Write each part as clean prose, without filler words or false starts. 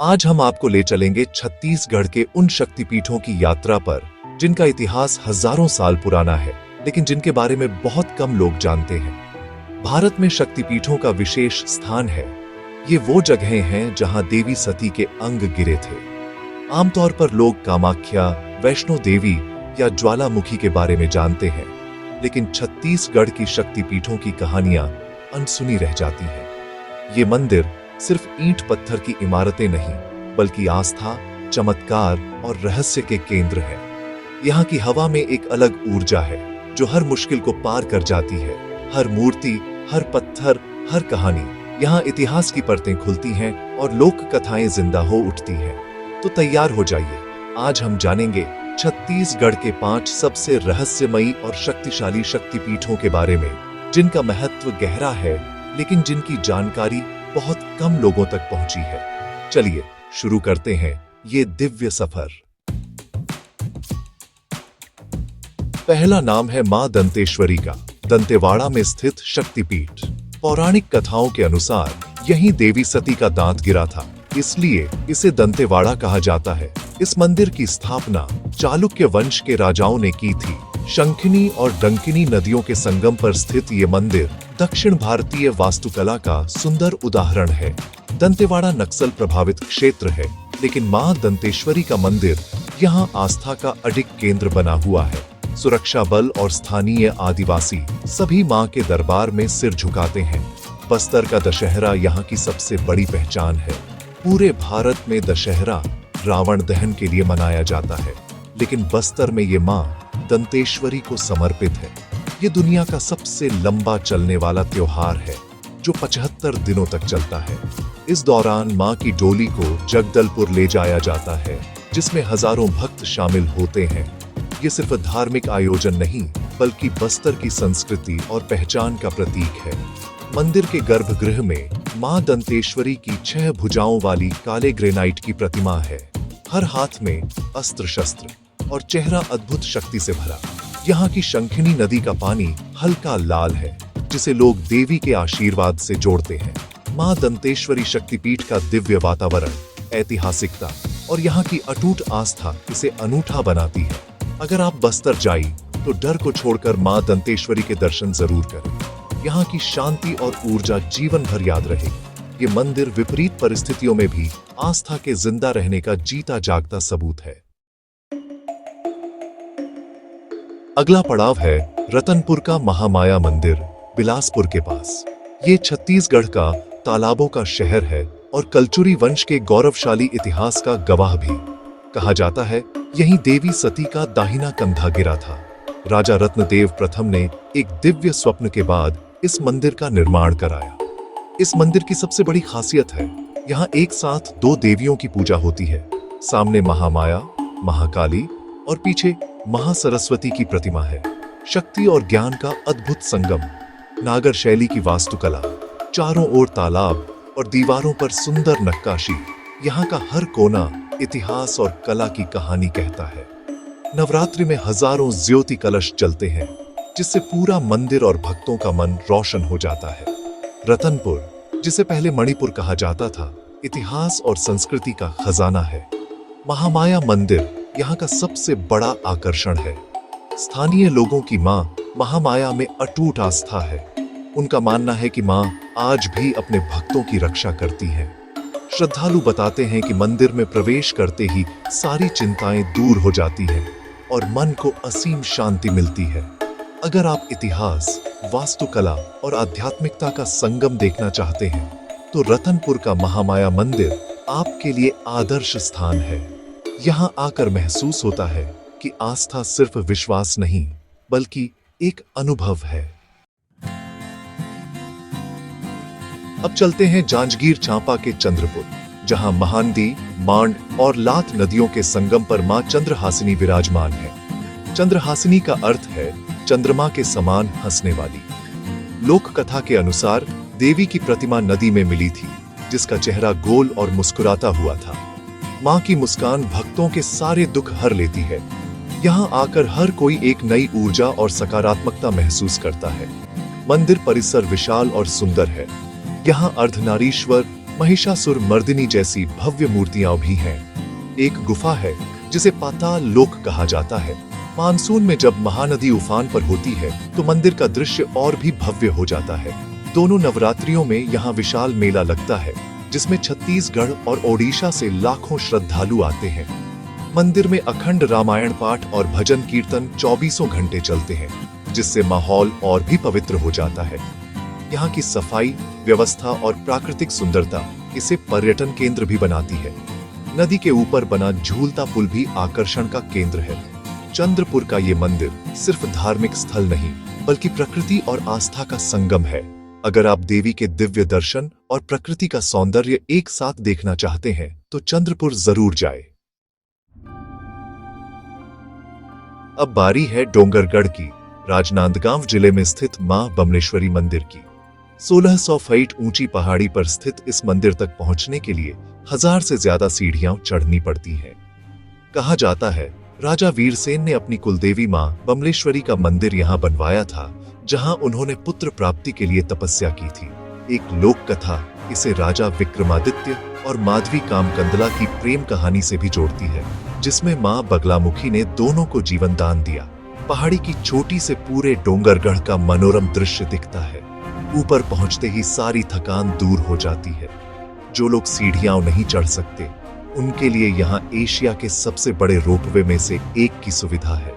आज हम आपको ले चलेंगे छत्तीसगढ़ के उन शक्तिपीठों की यात्रा पर जिनका इतिहास हजारों साल पुराना है, लेकिन जिनके बारे में बहुत कम लोग जानते हैं। भारत में शक्तिपीठों का विशेष स्थान है। ये वो जगहें हैं जहां देवी सती के अंग गिरे थे। आमतौर पर लोग कामाख्या, वैष्णो देवी या ज्वालामुखी के बारे में जानते हैं, लेकिन छत्तीसगढ़ की शक्तिपीठों की कहानियां अनसुनी रह जाती हैं। ये मंदिर सिर्फ ईंट पत्थर की इमारतें नहीं, बल्कि आस्था, चमत्कार और रहस्य के केंद्र है। यहाँ की हवा में एक अलग ऊर्जा है जो हर मुश्किल को पार कर जाती है। हर मूर्ति, हर पत्थर, हर कहानी, यहाँ इतिहास की परतें खुलती हैं और लोक कथाएं जिंदा हो उठती हैं। तो तैयार हो जाइए, आज हम जानेंगे छत्तीसगढ़ के 5 सबसे रहस्यमयी और शक्तिशाली शक्तिपीठों के बारे में, जिनका महत्व गहरा है लेकिन जिनकी जानकारी बहुत कम लोगों तक पहुंची है। चलिए शुरू करते हैं ये दिव्य सफर। पहला नाम है मां दंतेश्वरी का, दंतेवाड़ा में स्थित शक्तिपीठ। पौराणिक कथाओं के अनुसार यहीं देवी सती का दांत गिरा था, इसलिए इसे दंतेवाड़ा कहा जाता है। इस मंदिर की स्थापना चालुक्य वंश के राजाओं ने की थी। शंखिनी और डंकिनी नदियों के संगम पर स्थित ये मंदिर दक्षिण भारतीय वास्तुकला का सुंदर उदाहरण है। दंतेवाड़ा नक्सल प्रभावित क्षेत्र है, लेकिन मां दंतेश्वरी का मंदिर यहाँ आस्था का अडिग केंद्र बना हुआ है। सुरक्षा बल और स्थानीय आदिवासी सभी मां के दरबार में सिर झुकाते हैं। बस्तर का दशहरा यहाँ की सबसे बड़ी पहचान है। पूरे भारत में दशहरा रावण दहन के लिए मनाया जाता है, लेकिन बस्तर में ये मां दंतेश्वरी को समर्पित है। ये दुनिया का सबसे लंबा चलने वाला त्योहार है जो 75 दिनों तक चलता है। इस दौरान मां की डोली को जगदलपुर ले जाया जाता है, जिसमें हजारों भक्त शामिल होते हैं। ये सिर्फ धार्मिक आयोजन नहीं, बल्कि बस्तर की संस्कृति और पहचान का प्रतीक है। मंदिर के गर्भगृह में मां दंतेश्वरी की 6 भुजाओं वाली काले ग्रेनाइट की प्रतिमा है। हर हाथ में अस्त्र शस्त्र और चेहरा अद्भुत शक्ति से भरा। यहाँ की शंखिनी नदी का पानी हल्का लाल है, जिसे लोग देवी के आशीर्वाद से जोड़ते हैं। मां दंतेश्वरी शक्तिपीठ का दिव्य वातावरण, ऐतिहासिकता और यहाँ की अटूट आस्था इसे अनूठा बनाती है। अगर आप बस्तर जाइए तो डर को छोड़कर मां दंतेश्वरी के दर्शन जरूर करें। यहाँ की शांति और ऊर्जा जीवन भर याद रहेगी। ये मंदिर विपरीत परिस्थितियों में भी आस्था के जिंदा रहने का जीता जागता सबूत है। अगला पड़ाव है रतनपुर का महामाया मंदिर, बिलासपुर के पास। ये छत्तीसगढ़ का तालाबों का शहर है और कलचुरी वंश के गौरवशाली इतिहास का गवाह भी। कहा जाता है यहीं देवी सती का दाहिना कंधा गिरा था। राजा रत्नदेव प्रथम ने एक दिव्य स्वप्न के बाद इस मंदिर का निर्माण कराया। इस मंदिर की सबसे बड़ी खासियत है यहाँ एक साथ 2 देवियों की पूजा होती है। सामने महामाया, महाकाली और पीछे महासरस्वती की प्रतिमा है। शक्ति और ज्ञान का अद्भुत संगम। नागर शैली की वास्तुकला, चारों ओर तालाब और दीवारों पर सुंदर नक्काशी। यहाँ का हर कोना इतिहास और कला की कहानी कहता है। नवरात्रि में हजारों ज्योति कलश जलते हैं, जिससे पूरा मंदिर और भक्तों का मन रोशन हो जाता है। रतनपुर, जिसे पहले मणिपुर कहा जाता था, इतिहास और संस्कृति का खजाना है। महामाया मंदिर यहाँ का सबसे बड़ा आकर्षण है। स्थानीय लोगों की मां महामाया में अटूट आस्था है। उनका मानना है कि मां आज भी अपने भक्तों की रक्षा करती है। श्रद्धालु बताते हैं कि मंदिर में प्रवेश करते ही सारी चिंताएं दूर हो जाती हैं और मन को असीम शांति मिलती है। अगर आप इतिहास, वास्तुकला और आध्यात्मिकता का संगम देखना चाहते हैं, तो रतनपुर का महामाया मंदिर आपके लिए आदर्श स्थान है। यहाँ आकर महसूस होता है कि आस्था सिर्फ विश्वास नहीं, बल्कि एक अनुभव है। अब चलते हैं जांजगीर चांपा के चंद्रपुर, जहां महानदी, मांड और लात नदियों के संगम पर मां चंद्रहासिनी विराजमान है। चंद्रहासिनी का अर्थ है चंद्रमा के समान हंसने वाली। लोक कथा के अनुसार देवी की प्रतिमा नदी में मिली थी, जिसका चेहरा गोल और मुस्कुराता हुआ था। मां की मुस्कान भक्तों के सारे दुख हर लेती है। यहाँ आकर हर कोई एक नई ऊर्जा और सकारात्मकता महसूस करता है। मंदिर परिसर विशाल और सुंदर है। यहाँ अर्धनारीश्वर, महिषासुर मर्दिनी जैसी भव्य मूर्तियां भी हैं। एक गुफा है जिसे पाताल लोक कहा जाता है। मानसून में जब महानदी उफान पर होती है तो मंदिर का दृश्य और भी भव्य हो जाता है। दोनों नवरात्रियों में यहाँ विशाल मेला लगता है जिसमें छत्तीसगढ़ और ओडिशा से लाखों श्रद्धालु आते हैं। मंदिर में अखंड रामायण पाठ और भजन कीर्तन 24 घंटे चलते हैं, जिससे माहौल और भी पवित्र हो जाता है। यहाँ की सफाई व्यवस्था और प्राकृतिक सुंदरता इसे पर्यटन केंद्र भी बनाती है। नदी के ऊपर बना झूलता पुल भी आकर्षण का केंद्र है। चंद्रपुर का ये मंदिर सिर्फ धार्मिक स्थल नहीं बल्कि प्रकृति और आस्था का संगम है। अगर आप देवी के दिव्य दर्शन और प्रकृति का सौंदर्य एक साथ देखना चाहते हैं तो चंद्रपुर जरूर जाए। अब बारी है डोंगरगढ़ की, राजनांदगांव जिले में स्थित मां बमलेश्वरी मंदिर की। 1600 फीट ऊंची पहाड़ी पर स्थित इस मंदिर तक पहुंचने के लिए 1000 से ज्यादा सीढ़ियां चढ़नी पड़ती हैं। कहा जाता है राजा वीरसेन ने अपनी कुलदेवी मां बमलेश्वरी का मंदिर यहां बनवाया था, जहां उन्होंने पुत्र प्राप्ति के लिए तपस्या की थी। एक लोक कथा इसे राजा विक्रमादित्य और माधवी कामकंदला की प्रेम कहानी से भी जोड़ती है, जिसमें मां बगलामुखी ने दोनों को जीवन दान दिया। पहाड़ी की चोटी से पूरे डोंगरगढ़ का मनोरम दृश्य दिखता है। ऊपर पहुंचते ही सारी थकान दूर हो जाती है। जो लोग सीढ़ियां नहीं चढ़ सकते उनके लिए यहाँ एशिया के सबसे बड़े रोपवे में से एक की सुविधा है।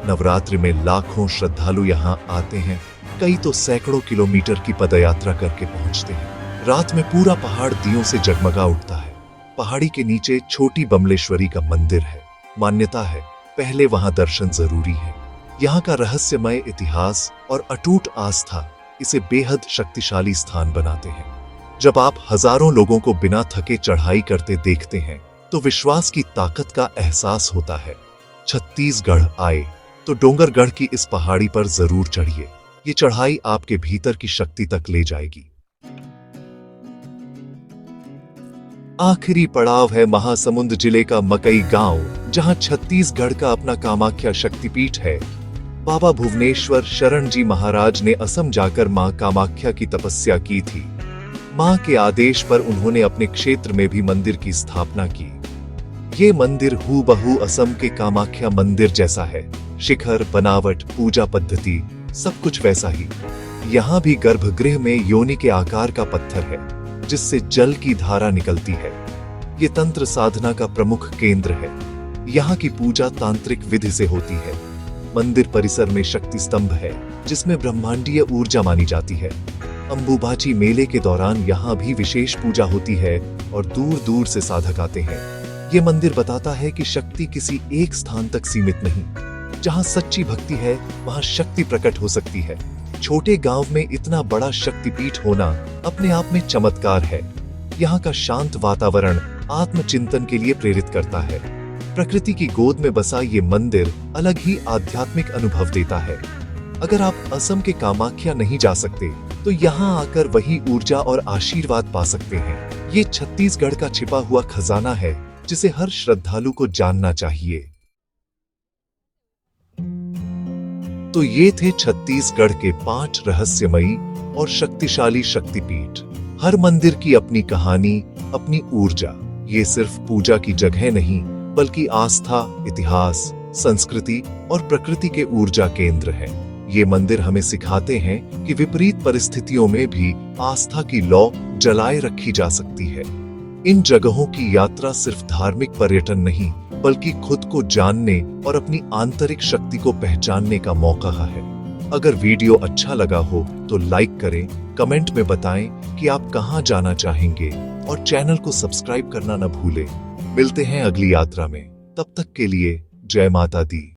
नवरात्रि में लाखों श्रद्धालु यहाँ आते हैं, कई तो सैकड़ों किलोमीटर की पदयात्रा करके पहुंचते हैं। रात में पूरा पहाड़ दियों से जगमगा उठता है। पहाड़ी के नीचे छोटी बमलेश्वरी का मंदिर है। मान्यता है पहले वहां दर्शन जरूरी है। यहाँ का रहस्यमय इतिहास और अटूट आस्था इसे बेहद शक्तिशाली स्थान बनाते हैं। जब आप हजारों लोगों को बिना थके चढ़ाई करते देखते हैं तो विश्वास की ताकत का एहसास होता है। छत्तीसगढ़ आए तो डोंगरगढ़ की इस पहाड़ी पर जरूर चढ़िए। ये चढ़ाई आपके भीतर की शक्ति तक ले जाएगी। आखिरी पड़ाव है महासमुंद जिले का मकई गांव, जहां छत्तीसगढ़ का अपना कामाख्या शक्तिपीठ है। बाबा भुवनेश्वर शरण जी महाराज ने असम जाकर मां कामाख्या की तपस्या की थी। मां के आदेश पर उन्होंने अपने क्षेत्र में भी मंदिर की स्थापना की। ये मंदिर हूबहू असम के कामाख्या मंदिर जैसा है। शिखर, बनावट, पूजा पद्धति सब कुछ वैसा ही। यहाँ भी गर्भगृह में योनि के आकार का पत्थर है जिससे जल की धारा निकलती है। ये तंत्र साधना का प्रमुख केंद्र है। यहाँ की पूजा तांत्रिक विधि से होती है। मंदिर परिसर में शक्ति स्तंभ है जिसमें ब्रह्मांडीय ऊर्जा मानी जाती है। अंबुबाची मेले के दौरान यहाँ भी विशेष पूजा होती है और दूर दूर से साधक आते हैं। ये मंदिर बताता है कि शक्ति किसी एक स्थान तक सीमित नहीं। जहाँ सच्ची भक्ति है वहाँ शक्ति प्रकट हो सकती है। छोटे गांव में इतना बड़ा शक्तिपीठ होना अपने आप में चमत्कार है। यहाँ का शांत वातावरण आत्मचिंतन के लिए प्रेरित करता है। प्रकृति की गोद में बसा ये मंदिर अलग ही आध्यात्मिक अनुभव देता है। अगर आप असम के कामाख्या नहीं जा सकते तो यहाँ आकर वही ऊर्जा और आशीर्वाद पा सकते हैं। ये छत्तीसगढ़ का छिपा हुआ खजाना है जिसे हर श्रद्धालु को जानना चाहिए। तो ये थे छत्तीसगढ़ के 5 रहस्यमयी और शक्तिशाली शक्तिपीठ। हर मंदिर की अपनी कहानी, अपनी ऊर्जा। ये सिर्फ पूजा की जगह नहीं बल्कि आस्था, इतिहास, संस्कृति और प्रकृति के ऊर्जा केंद्र हैं। ये मंदिर हमें सिखाते हैं कि विपरीत परिस्थितियों में भी आस्था की लौ जलाए रखी जा सकती है। इन जगहों की यात्रा सिर्फ धार्मिक पर्यटन नहीं बल्कि खुद को जानने और अपनी आंतरिक शक्ति को पहचानने का मौका है। अगर वीडियो अच्छा लगा हो तो लाइक करें, कमेंट में बताएं कि आप कहां जाना चाहेंगे और चैनल को सब्सक्राइब करना न भूलें। मिलते हैं अगली यात्रा में। तब तक के लिए जय माता दी।